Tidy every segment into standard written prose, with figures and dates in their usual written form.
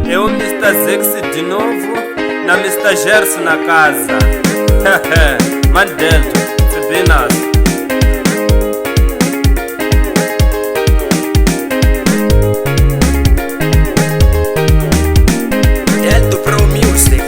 Eu Mr. Zexi de novo na Mr. Gerson na casa. Mandelto, Fibinas. Delto Pro Music,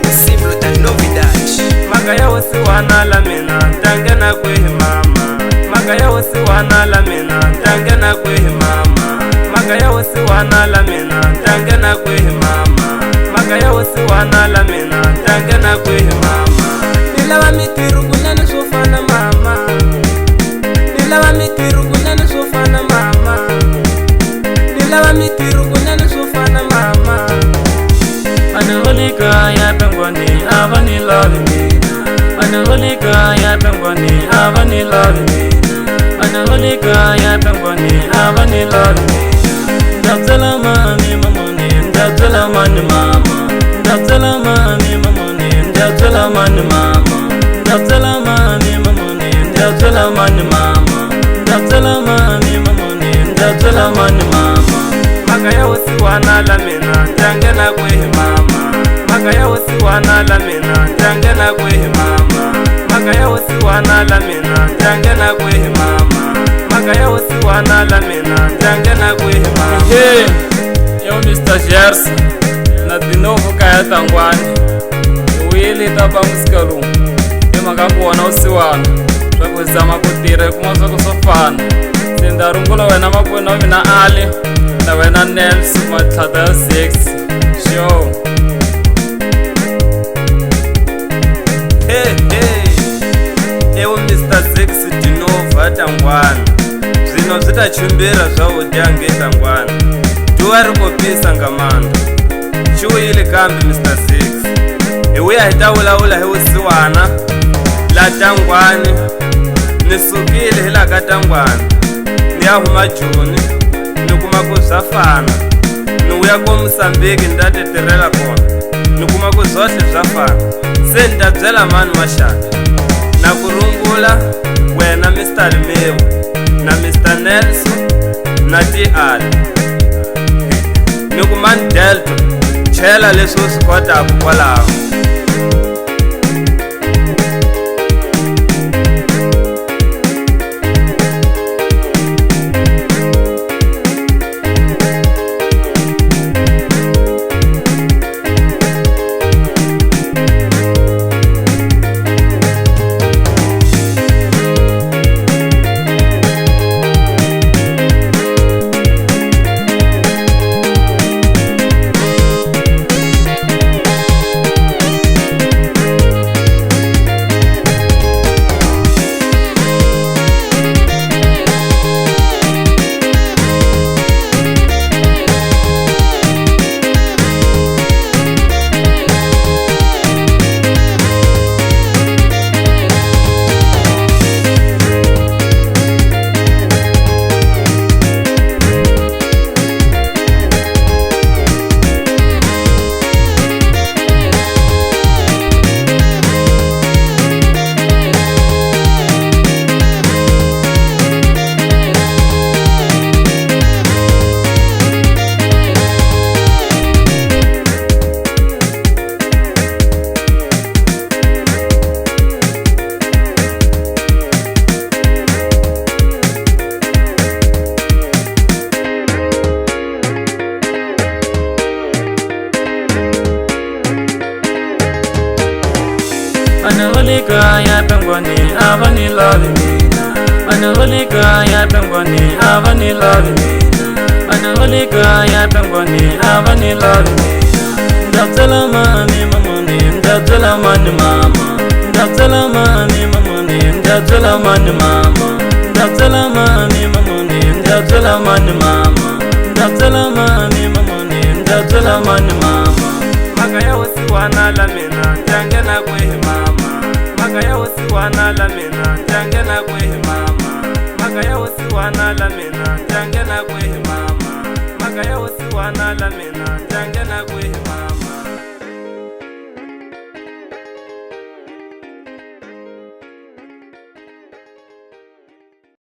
o símbolo da novidade. Magaya wasiwana la mina, tangena kwehi mama. Magaya wasiwana la mina, tangena kwehi mama. Magaya wasiwana la mina, tangena kwehi mama. Magaya wasiwana la mina, tangena kwehi mama. Nilawa mitiru kunene sofana mama. Nilawa mitiru kunene sofana mama. Nilawa mitiru kunene sofana mama. Anaholika ya pengwani avani love me. Anaholika ya pengwani avani love me. Anaholika ya pengwani avani love me. Ndabzala mami mamoni, ndabzala mani mama. Ndabzala mami mamoni, ndabzala mani mama. Ndabzala mami mamoni, ndabzala mani mama. Ndabzala mami mamoni, ndabzala mani mama. Magaya wasiwana la mina, tangena kwehi mama. Magaya wasiwana la mina, tangena kwehi mama. Magaya wasiwana la mina, tangena kwehi mama. Magaya wasiwana la mina, tangena kwehi mama. Hey, eu Mr. Gerson na de novo kaya tangwani. Wili tapa musikalu emaka kuona usiwana swakuzama kutira kuma swakusofana sindarungula wena makwena mina Ali na wena Nels matlhata 6 show. Hey, eu Mr. Zexi de novo atangwana. Zvino zvitachumbira zvaudyange tangwana. Duwa rikopisa ngamanda. Chiuyile kambi Mr. Zexi. Iwuya hitawulaula hi usiwana la tangwani. Nisukile hi la ka tangwani. Ni ya huma Joni. Ni kuma ku zwafana. Ni wuya ko Mosambiki ndateterela kona. Ni kuma ku zohle zwafana. Se ndabyela mani Mashaka na kurungula wena Mr. Rimeu na Mr. Nelson na T.R. Ni ku Mandelto chela leswi swi kotaku kwalaho. Anaholika ya pengwani avani love me. Anaholika ya pengwani avani love me. Anaholika ya pengwani avani love me. Ndabzala mami mamoni, ndabzala mani mama. Ndabzala mami mamoni, ndabzala mani mama. Ndabzala mami mamoni, ndabzala mani mama. Ndabzala mami mamoni, ndabzala mani mama. Magaya wasiwana la mina, tangena kwehi mama. Magaya wasiwana la mina, tangena kwehi mama. Magaya wasiwana la mina, tangena kwehi mama. Magaya wasiwana la mina.